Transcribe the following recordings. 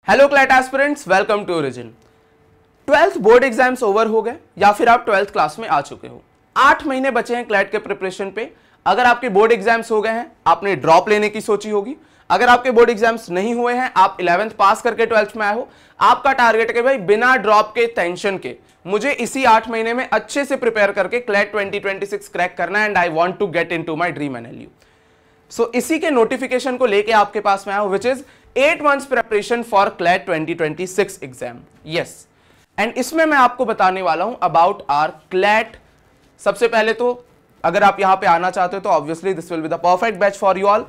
Hello CLAT aspirants, welcome to Origin. 12th board exams over हो गए या फिर आप 12th क्लास में आ चुके हो। 8 महीने बचे हैं क्लैट के प्रिपरेशन पे। अगर आपके बोर्ड एग्जाम्स हो गए हैं, आपने ड्रॉप लेने की सोची होगी। अगर आपके बोर्ड एग्जाम्स नहीं हुए हैं, आप 11th पास करके 12th में आए हो, आपका टारगेट है कि भाई बिना ड्रॉप के, टेंशन के, मुझे इसी 8 महीने में अच्छे से प्रिपेयर करके क्लैट 2026 क्रैक करना है and I want to get in to my dream NLU. So इसी के नोटिफिकेशन को लेके आपके पास में आया हूं, which is 8 months preparation for CLAT 2026 exam. Yes, and इसमें मैं आपको बताने वाला हूं अबाउट आर क्लैट। सबसे पहले तो अगर आप यहां पे आना चाहते हो तो obviously this will be the perfect batch for you all.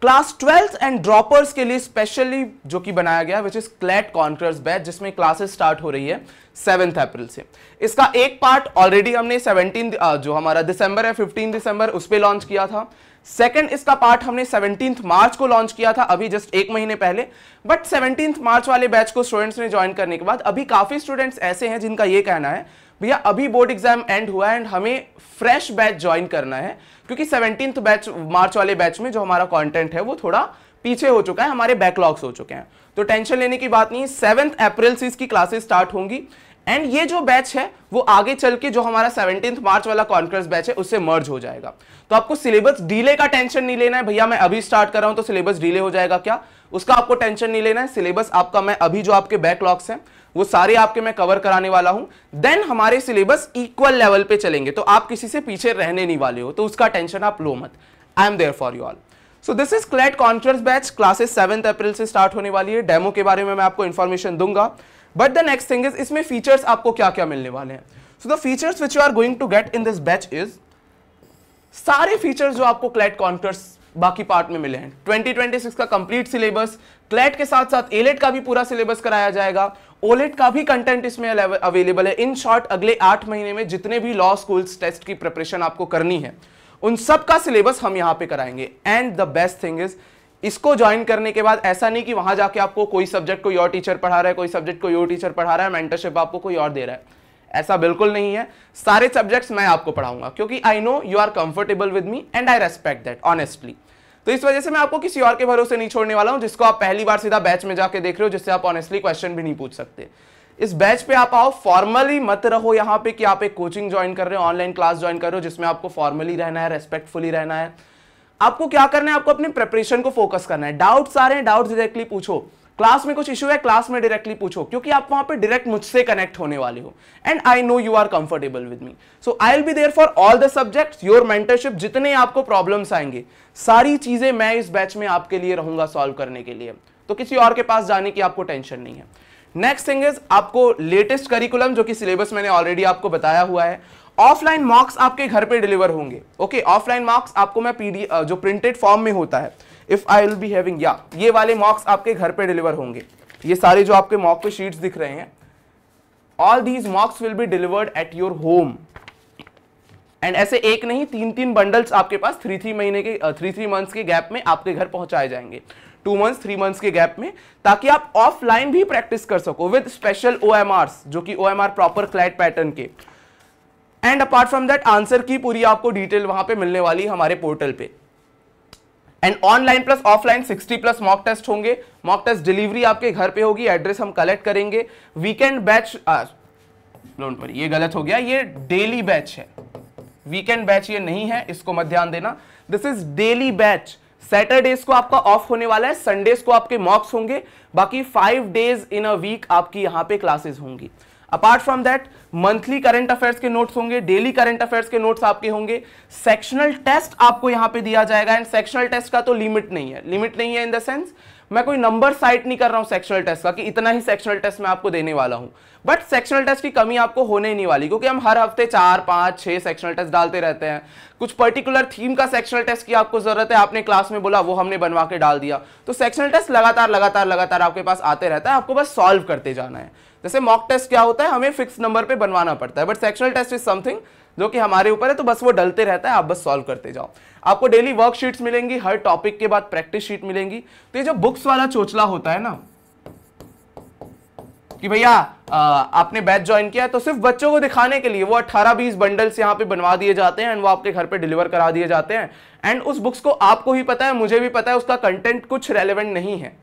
Class 12th and droppers के लिए स्पेशली जो कि बनाया गया which is CLAT conquerors batch, जिसमें क्लासेस स्टार्ट हो रही है 7th अप्रैल से। इसका एक पार्ट ऑलरेडी हमने 17 जो हमारा दिसंबर है 15 दिसंबर उस पर लॉन्च किया था। सेकंड इसका पार्ट हमने 17 मार्च को लॉन्च किया था, अभी जस्ट 1 महीने पहले। बट 17 मार्च वाले बैच को स्टूडेंट्स ने ज्वाइन करने के बाद अभी काफी स्टूडेंट्स ऐसे हैं जिनका ये कहना है भैया अभी बोर्ड एग्जाम एंड हुआ है एंड हमें फ्रेश बैच ज्वाइन करना है, क्योंकि 17 बैच मार्च वाले बैच में जो हमारा कंटेंट है वो थोड़ा पीछे हो चुका है, हमारे बैकलॉग्स हो चुके हैं। तो टेंशन लेने की बात नहीं, 7th अप्रैल से इसकी क्लासेस स्टार्ट होंगी एंड ये जो बैच है वो आगे चल के जो हमारा 17 मार्च वाला कॉन्करर्स बैच है उससे मर्ज हो जाएगा। तो आपको सिलेबस डिले का टेंशन नहीं लेना है, भैया मैं अभी स्टार्ट कर रहा हूं तो सिलेबस डिले हो जाएगा क्या, उसका आपको टेंशन नहीं लेना है। सिलेबस आपका मैं अभी जो आपके बैकलॉग्स हैं वो सारे आपके मैं कवर कराने वाला हूं, देन हमारे सिलेबस इक्वल लेवल पे चलेंगे, तो आप किसी से पीछे रहने नहीं वाले हो, तो उसका टेंशन आप लो मत। I am there for you all. So this is CLAT conquerors batch. Classes 7th April से स्टार्ट होने वाली है। डेमो के बारे में मैं आपको इंफॉर्मेशन दूंगा, but the next thing is इसमें फीचर्स आपको क्या क्या मिलने वाले हैं। So the features which you are going to get in this batch is सारे फीचर्स जो आपको क्लैट कॉन्करर्स बाकी पार्ट में मिले हैं। 2026 का कंप्लीट सिलेबस, क्लैट के साथ साथ एलेट का भी पूरा सिलेबस कराया जाएगा, ओलेट का भी कंटेंट इसमें अवेलेबल है। इन शॉर्ट अगले 8 महीने में जितने भी लॉ स्कूल्स टेस्ट की प्रिपरेशन आपको करनी है उन सब का सिलेबस हम यहां पे कराएंगे। And the best thing is इसको ज्वाइन करने के बाद ऐसा नहीं कि वहां जाके आपको कोई सब्जेक्ट कोई और टीचर पढ़ा रहा है, कोई सब्जेक्ट कोई और टीचर पढ़ा रहा है, मेंटरशिप आपको कोई और दे रहा है, ऐसा बिल्कुल नहीं है। सारे सब्जेक्ट्स मैं आपको पढ़ाऊंगा क्योंकि I know you are comfortable with me and I respect that honestly. तो इस वजह से मैं आपको किसी और के भरोसे नहीं छोड़ने वाला हूं जिसको आप पहली बार सीधा बैच में जाके देख रहे हो, जिससे आप ऑनेस्टली क्वेश्चन भी नहीं पूछ सकते। इस बैच पे आप आओ, फॉर्मली मत रहो यहाँ पे कि आप एक कोचिंग ज्वाइन कर रहे हो, ऑनलाइन क्लास ज्वाइन कर रहे हो जिसमें आपको फॉर्मली रहना है, रेस्पेक्टफुली रहना है। आपको क्या करना है, आपको अपने प्रिपरेशन को फोकस करना है। डाउट्स आ रहे हैं, डाउट्स डायरेक्टली पूछो। क्लास में कुछ इशू है, क्लास में डायरेक्टली पूछो, क्योंकि आप वहां पे डायरेक्ट मुझसे कनेक्ट होने वाले हो and I know you are comfortable with me. So I will be there for all the subjects, your mentorship, जितने आपको प्रॉब्लम्स आएंगे सारी चीजें मैं इस बैच में आपके लिए रहूंगा सॉल्व करने के लिए। तो किसी और के पास जाने की आपको टेंशन नहीं है। नेक्स्ट थिंग इज आपको लेटेस्ट करिकुलम जो कि सिलेबस मैंने ऑलरेडी आपको बताया हुआ है। ऑफलाइन मार्क्स आपके घर पे डिलीवर होंगे। ओके, ऑफलाइन मार्क्स आपको मैं पीडीएफ जो प्रिंटेड फॉर्म में होता है, if I will be having, या ये वाले मार्क्स आपके घर पे डिलीवर होंगे। ये सारे जो आपके मॉक पे शीट्स दिख रहे हैं, all these marks will be delivered at your home. And ऐसे एक नहीं, 3-3 बंडल्स आपके पास 3-3 महीने के 3-3 मंथ्स के गैप में आपके घर पहुंचाए जाएंगे, 2 मंथ्स 3 मंथ्स के गैप में, ताकि आप ऑफलाइन भी प्रैक्टिस कर सको विद स्पेशल OMRs जो कि OMR प्रॉपर क्लैट पैटर्न के। And apart from that answer की पूरी आपको डिटेल वहां पे मिलने वाली हमारे पोर्टल पे। And online plus offline 60+ mock test होंगे। मॉक टेस्ट डिलीवरी आपके घर पे होगी, एड्रेस हम कलेक्ट करेंगे। वीकेंड बैच, डोंट वरी ये गलत हो गया, ये डेली बैच है, वीकेंड बैच ये नहीं है, इसको मत ध्यान देना। This is daily batch. Saturdays को आपका ऑफ होने वाला है, संडेज को आपके मॉक्स होंगे, बाकी 5 डेज इन अ वीक आपकी यहां पे क्लासेस होंगी। Apart from that monthly current affairs के नोट्स होंगे, डेली करंट अफेयर्स के नोट्स आपके होंगे। सेक्शनल टेस्ट आपको यहां पे दिया जाएगा एंड सेक्शनल टेस्ट का तो लिमिट नहीं है। लिमिट नहीं है इन द सेंस मैं कोई नंबर साइट नहीं कर रहा हूं सेक्शनल टेस्ट का कि इतना ही सेक्शनल टेस्ट मैं आपको देने वाला हूं, बट सेक्शनल टेस्ट की कमी आपको होने ही नहीं वाली, क्योंकि हम हर हफ्ते 4, 5, 6 सेक्शनल टेस्ट डालते रहते हैं। कुछ पर्टिकुलर थीम का सेक्शनल टेस्ट की आपको जरूरत है, आपने क्लास में बोला, वो हमने बनवा के डाल दिया। तो सेक्शनल टेस्ट लगातार आपके पास आते रहता है, आपको बस सॉल्व करते जाना है। जैसे मॉक टेस्ट क्या होता है, हमें फिक्स नंबर पे बनवाना पड़ता है, but sectional test is something जो कि हमारे ऊपर है, तो बस वो डलते रहता है, आप बस सॉल्व करते जाओ। आपको डेली वर्कशीट्स मिलेंगी, हर टॉपिक के बाद प्रैक्टिस शीट मिलेंगी। तो ये जो बुक्स वाला चोचला होता है ना कि भैया आपने बैच ज्वाइन किया तो सिर्फ बच्चों को दिखाने के लिए वो 18-20 बंडल्स यहाँ पे बनवा दिए जाते हैं एंड वो आपके घर पे डिलीवर करा दिए जाते हैं। एंड उस बुक्स को आपको ही पता है, मुझे भी पता है, उसका कंटेंट कुछ रेलेवेंट नहीं है।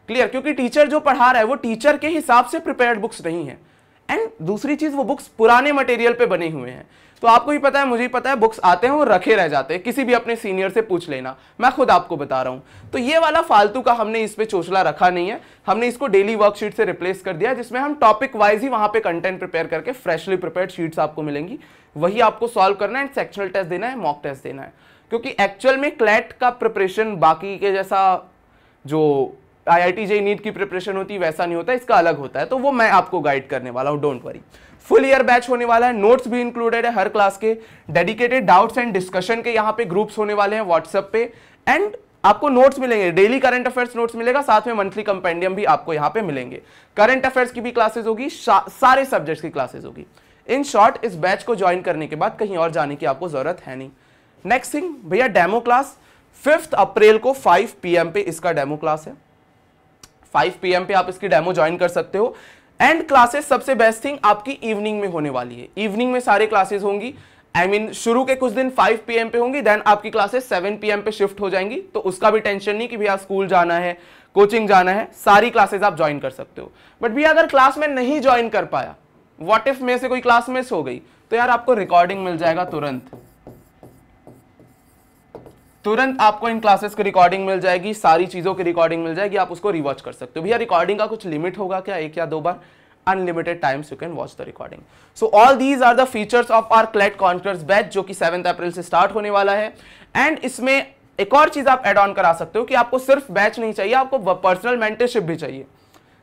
क्लियर, क्योंकि टीचर जो पढ़ा रहा है वो टीचर के हिसाब से प्रिपेयर्ड बुक्स नहीं है। एंड दूसरी चीज, वो बुक्स पुराने मटेरियल पे बने हुए हैं। तो आपको भी पता है, मुझे भी पता है, बुक्स आते हैं वो रखे रह जाते हैं, किसी भी अपने सीनियर से पूछ लेना, मैं खुद आपको बता रहा हूं। तो ये वाला फालतू का हमने इस पे चोचला रखा नहीं है, हमने इसको डेली वर्कशीट से रिप्लेस कर दिया, जिसमें हम टॉपिक वाइज ही वहां पे कंटेंट प्रिपेयर करके फ्रेशली प्रिपेयर्ड शीट्स आपको मिलेंगी, वही आपको सॉल्व करना है, एंड सेक्शनल टेस्ट देना है, मॉक टेस्ट देना है। क्योंकि एक्चुअल में क्लैट का प्रिपरेशन बाकी के जैसा जो IIT JEE नीट की प्रिपरेशन होती है वैसा नहीं होता, इसका अलग होता है, तो वो मैं आपको गाइड करने वाला हूं, don't worry. Full year batch होने वाला है, नोट्स भी इंक्लूडेड है हर क्लास के, डेडिकेटेड डाउट्स एंड डिस्कशन के यहाँ पे ग्रुप्स होने वाले हैं व्हाट्सएप पे, एंड आपको नोट्स मिलेंगे, डेली करंट अफेयर्स नोट्स मिलेगा, साथ में मंथली कंपेंडियम भी आपको यहाँ पे मिलेंगे। करंट अफेयर्स की भी क्लासेस होगी, सारे सब्जेक्ट्स की क्लासेस होगी। इन शॉर्ट, इस बैच को ज्वाइन करने के बाद कहीं और जाने की आपको जरूरत है नहीं। नेक्स्ट थिंग भैया, डेमो क्लास 5 अप्रैल को 5 PM पे इसका डेमो क्लास है। 5 PM पे आप इसकी डेमो ज्वाइन कर सकते हो। एंड क्लासेस सबसे बेस्ट थिंग आपकी इवनिंग में होने वाली है, इवनिंग में सारे क्लासेस होंगी। शुरू के कुछ दिन 5 PM पे होंगी, देन आपकी क्लासेस 7 PM पे शिफ्ट हो जाएंगी, तो उसका भी टेंशन नहीं कि भैया स्कूल जाना है, कोचिंग जाना है, सारी क्लासेस आप ज्वाइन कर सकते हो। बट भैया अगर क्लास में नहीं ज्वाइन कर पाया, व्हाट इफ में से कोई क्लास मिस हो गई, तो यार आपको रिकॉर्डिंग मिल जाएगा तुरंत आपको इन क्लासेस की रिकॉर्डिंग मिल जाएगी, सारी चीजों की रिकॉर्डिंग मिल जाएगी, आप उसको रिवॉच कर सकते हो। भैया रिकॉर्डिंग का कुछ लिमिट होगा क्या, 1 या 2 बार? Unlimited times you can watch the recording. So all these are the features of our CLAT conquerors batch, जो कि 7 अप्रैल से स्टार्ट होने वाला है। एंड इसमें एक और चीज आप एड ऑन करा सकते हो कि आपको सिर्फ बैच नहीं चाहिए, आपको पर्सनल मेंटरशिप भी चाहिए,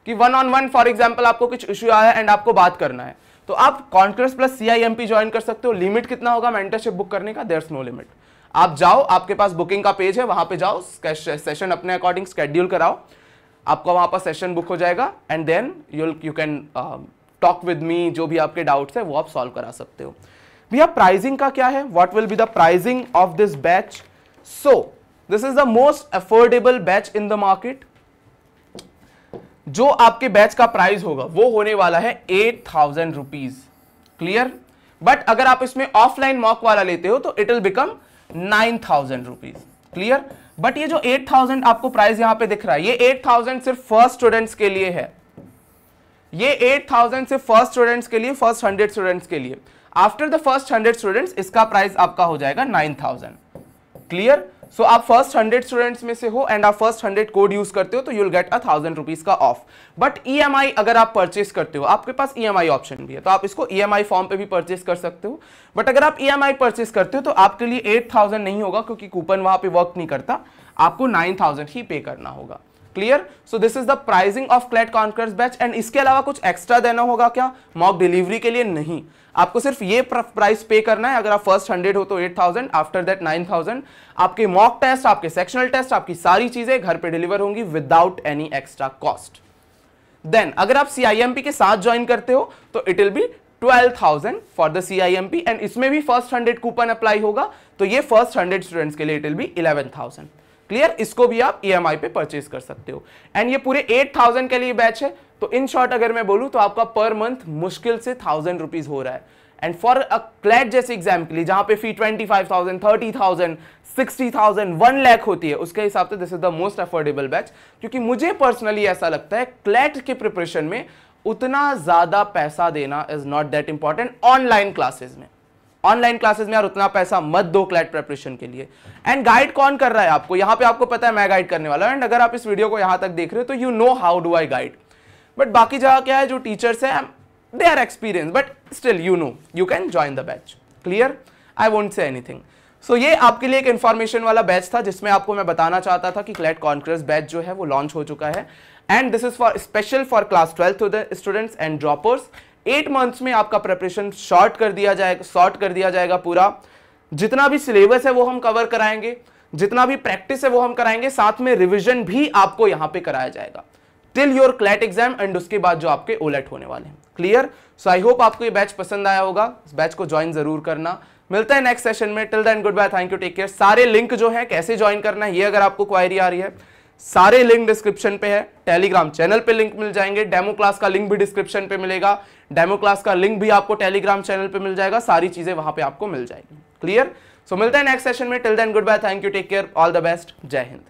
कि 1-on-1 फॉर एग्जाम्पल आपको कुछ इश्यू आया एंड आपको बात करना है, तो आप कॉन्कर्स प्लस CIMP ज्वाइन कर सकते हो। लिमिट कितना होगा मेंटरशिप बुक करने का? There is no limit. आप जाओ, आपके पास बुकिंग का पेज है, वहां पे जाओ, सेशन अपने अकॉर्डिंग शेड्यूल कराओ, आपको वहां पर सेशन बुक हो जाएगा, and then you can talk with me, जो भी आपके डाउट्स है वो आप सॉल्व करा सकते हो। भैया प्राइसिंग का क्या है, what will be the pricing of this batch? So this is the most affordable batch in the market. जो आपके बैच का प्राइस होगा वो होने वाला है 8,000 रुपीज, क्लियर। बट अगर आप इसमें ऑफलाइन मॉक वाला लेते हो तो it will become 9,000 rupees, clear. But ये जो 8,000 आपको प्राइस यहां पे दिख रहा है, ये 8,000 सिर्फ फर्स्ट स्टूडेंट्स के लिए है, ये 8,000 सिर्फ फर्स्ट स्टूडेंट्स के लिए, फर्स्ट 100 स्टूडेंट्स के लिए। आफ्टर द फर्स्ट 100 स्टूडेंट्स इसका प्राइस आपका हो जाएगा 9,000, क्लियर। सो आप फर्स्ट 100 स्टूडेंट्स में से हो एंड आप फर्स्ट 100 कोड यूज करते हो तो यूल गेट 1,000 रुपीज का ऑफ। बट EMI अगर आप परचेस करते हो, आपके पास EMI ऑप्शन भी है, तो आप इसको EMI फॉर्म पे भी परचेस कर सकते हो। बट अगर आप EMI परचेस करते हो तो आपके लिए 8,000 नहीं होगा, क्योंकि कूपन वहां पे वर्क नहीं करता, आपको 9,000 ही पे करना होगा, clear. So this is the pricing of CLAT conquerors batch. And इसके अलावा कुछ एक्स्ट्रा देना होगा क्या मॉक डिलीवरी के लिए? नहीं, आपको सिर्फ ये प्राइस पे करना है। अगर आप फर्स्ट 100 हो तो 8,000, आफ्टर दैट 9,000। आपके मॉक टेस्ट, आपके सेक्शनल टेस्ट, आपकी सारी चीजें घर पे डिलीवर होंगी without any extra cost. Then अगर आप CIMP के साथ ज्वाइन करते हो तो it will be 12,000 for the CIMP, and इसमें भी फर्स्ट 100 कूपन अप्लाई होगा, तो ये फर्स्ट 100 स्टूडेंट्स के लिए इट विल बी 11,000, क्लियर। इसको भी आप EMI पे परचेज कर सकते हो। एंड ये पूरे 8,000 के लिए बैच है, तो इन शॉर्ट अगर मैं बोलूं तो आपका पर मंथ मुश्किल से 1,000 रुपीज हो रहा है। एंड फॉर अ क्लैट जैसे एग्जाम के लिए जहां पे फी 25,000, 30,000, 60,000, 1 लाख होती है, उसके हिसाब से this is the most affordable batch. क्योंकि मुझे पर्सनली ऐसा लगता है क्लैट के प्रिपरेशन में उतना ज्यादा पैसा देना is not that important. Online classes में यार उतना पैसा मत दो क्लैट प्रिपरेशन के लिए। एंड गाइड कौन कर रहा है आपको? यहां पे आपको पता है मैं गाइड करने वाला हूं। एंड अगर आप इस वीडियो को यहां तक देख रहे हो तो you know how do I guide. But बाकी जगह क्या है, जो टीचर्स है they are experience, but still you know you can join the batch, clear. I won't say anything. So ये आपके लिए एक इंफॉर्मेशन वाला बैच था, जिसमें आपको मैं बताना चाहता था कि क्लैट कॉन्कर्स बैच जो है वो लॉन्च हो चुका है। And this is for special for class 12th students and droppers. 8 months में आपका प्रिपरेशन शॉर्ट कर दिया जाएगा पूरा। जितना भी सिलेबस है वो हम कवर कराएंगे, जितना भी प्रैक्टिस है वो हम कराएंगे, साथ में रिविजन भी आपको यहां पे कराया जाएगा till your CLAT exam, and उसके बाद जो आपके ओलेट होने वाले हैं, क्लियर। सो आई होप आपको ये बैच पसंद आया होगा, इस बैच को ज्वाइन जरूर करना। मिलता है नेक्स्ट सेशन में, till then good bye, thank you, take care. सारे लिंक जो है कैसे ज्वाइन करना है, ये अगर आपको क्वायरी आ रही है, सारे लिंक डिस्क्रिप्शन पे है। टेलीग्राम चैनल पे लिंक मिल जाएंगे, डेमो क्लास का लिंक भी डिस्क्रिप्शन पे मिलेगा, डेमो क्लास का लिंक भी आपको टेलीग्राम चैनल पे मिल जाएगा, सारी चीजें वहां पे आपको मिल जाएगी, क्लियर। सो मिलता है नेक्स्ट सेशन में, till then good bye, thank you, take care, all the best, जय हिंद।